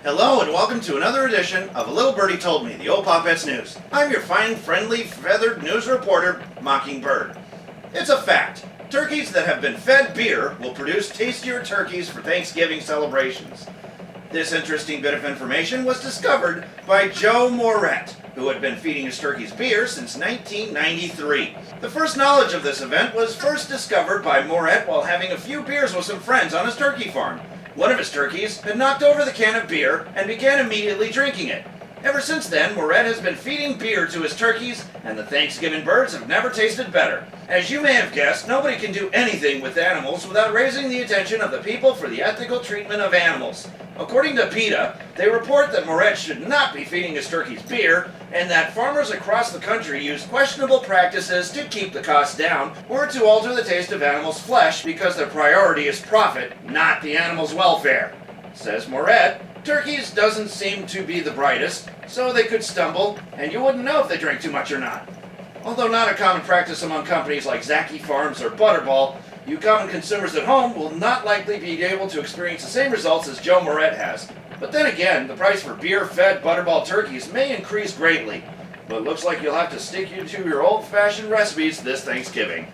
Hello and welcome to another edition of A Little Birdie Told Me, the old Pawpets News. I'm your fine, friendly, feathered news reporter, Mockingbird. It's a fact. Turkeys that have been fed beer will produce tastier turkeys for Thanksgiving celebrations. This interesting bit of information was discovered by Joe Moret, who had been feeding his turkeys beer since 1993. The first knowledge of this event was first discovered by Moret while having a few beers with some friends on his turkey farm. One of his turkeys had knocked over the can of beer and began immediately drinking it. Ever since then, Moret has been feeding beer to his turkeys, and the Thanksgiving birds have never tasted better. As you may have guessed, nobody can do anything with animals without raising the attention of the people for the ethical treatment of animals. According to PETA, they report that Moret should not be feeding his turkeys beer, and that farmers across the country use questionable practices to keep the costs down or to alter the taste of animals' flesh because their priority is profit, not the animal's welfare. Says Moret, turkeys doesn't seem to be the brightest, so they could stumble, and you wouldn't know if they drank too much or not. Although not a common practice among companies like Zaki Farms or Butterball, you common consumers at home will not likely be able to experience the same results as Joe Moret has. But then again, the price for beer-fed Butterball turkeys may increase greatly. But looks like you'll have to stick to your old-fashioned recipes this Thanksgiving.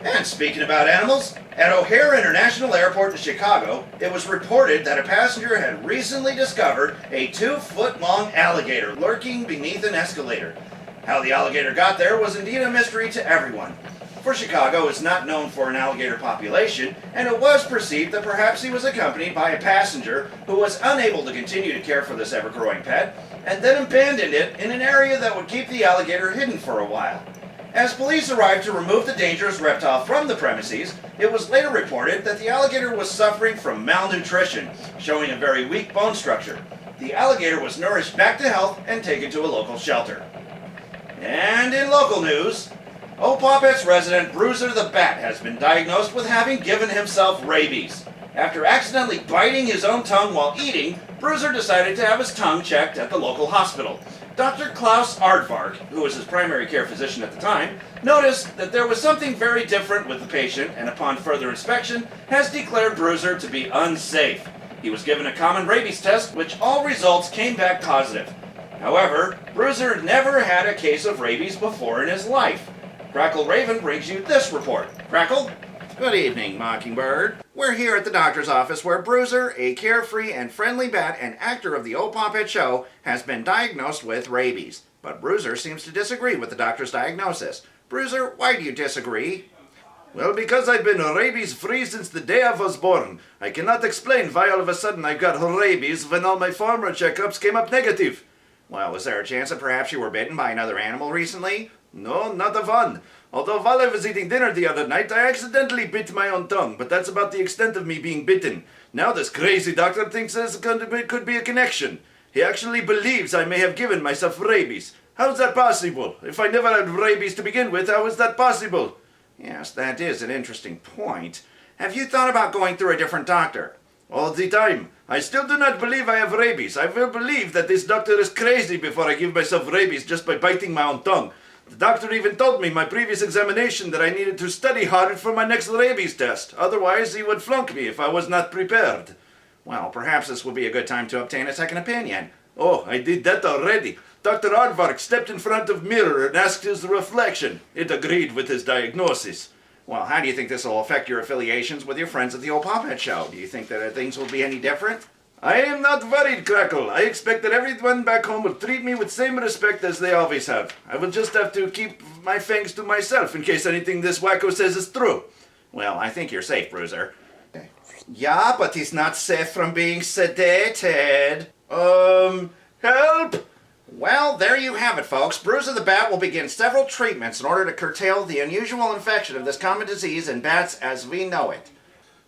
And speaking about animals, at O'Hare International Airport in Chicago, it was reported that a passenger had recently discovered a 2-foot-long alligator lurking beneath an escalator. How the alligator got there was indeed a mystery to everyone. For Chicago is not known for an alligator population, and it was perceived that perhaps he was accompanied by a passenger who was unable to continue to care for this ever-growing pet, and then abandoned it in an area that would keep the alligator hidden for a while. As police arrived to remove the dangerous reptile from the premises, it was later reported that the alligator was suffering from malnutrition, showing a very weak bone structure. The alligator was nourished back to health and taken to a local shelter. And in local news, Pawpets resident Bruiser the Bat has been diagnosed with having given himself rabies. After accidentally biting his own tongue while eating, Bruiser decided to have his tongue checked at the local hospital. Dr. Klaus Aardvark, who was his primary care physician at the time, noticed that there was something very different with the patient and upon further inspection has declared Bruiser to be unsafe. He was given a common rabies test, which all results came back positive. However, Bruiser never had a case of rabies before in his life. Crackle Raven brings you this report. Crackle? Good evening, Mockingbird. We're here at the doctor's office where Bruiser, a carefree and friendly bat and actor of the old Pawpet show, has been diagnosed with rabies. But Bruiser seems to disagree with the doctor's diagnosis. Bruiser, why do you disagree? Well, because I've been rabies-free since the day I was born. I cannot explain why all of a sudden I got rabies when all my farmer checkups came up negative. Well, was there a chance that perhaps you were bitten by another animal recently? No, not a one. Although while I was eating dinner the other night, I accidentally bit my own tongue, but that's about the extent of me being bitten. Now this crazy doctor thinks there could be a connection. He actually believes I may have given myself rabies. How is that possible? If I never had rabies to begin with, how is that possible? Yes, that is an interesting point. Have you thought about going through a different doctor? All the time. I still do not believe I have rabies. I will believe that this doctor is crazy before I give myself rabies just by biting my own tongue. The doctor even told me in my previous examination that I needed to study hard for my next rabies test. Otherwise, he would flunk me if I was not prepared. Well, perhaps this would be a good time to obtain a second opinion. Oh, I did that already. Dr. Aardvark stepped in front of mirror and asked his reflection. It agreed with his diagnosis. Well, how do you think this will affect your affiliations with your friends at the old Pawpet show? Do you think that things will be any different? I am not worried, Crackle. I expect that everyone back home will treat me with same respect as they always have. I will just have to keep my fangs to myself in case anything this wacko says is true. Well, I think you're safe, Bruiser. Yeah, but he's not safe from being sedated. Help! Well, there you have it, folks. Bruiser the Bat will begin several treatments in order to curtail the unusual infection of this common disease in bats as we know it.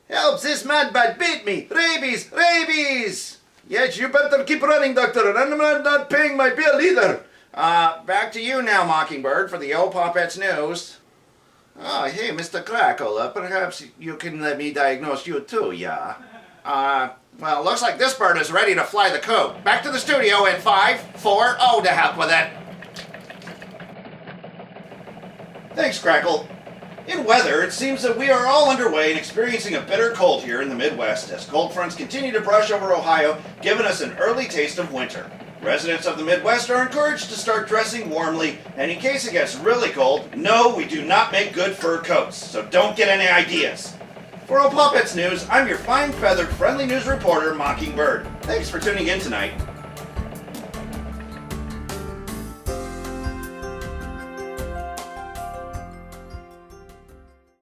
Help! This mad bat bit me! Rabies! Rabies! Yes, you better keep running, doctor, and I'm not paying my bill either. Back to you now, Mockingbird, for the old Pawpets News. Oh, hey, Mr. Crackle, perhaps you can let me diagnose you too, yeah? Well, looks like this bird is ready to fly the coop. Back to the studio in 5, 4, oh, to help with it. Thanks, Crackle. In weather, it seems that we are all underway and experiencing a bitter cold here in the Midwest as cold fronts continue to brush over Ohio, giving us an early taste of winter. Residents of the Midwest are encouraged to start dressing warmly, and in case it gets really cold, no, we do not make good fur coats, so don't get any ideas. For Pawpets News, I'm your fine-feathered, friendly news reporter, Mockingbird. Thanks for tuning in tonight.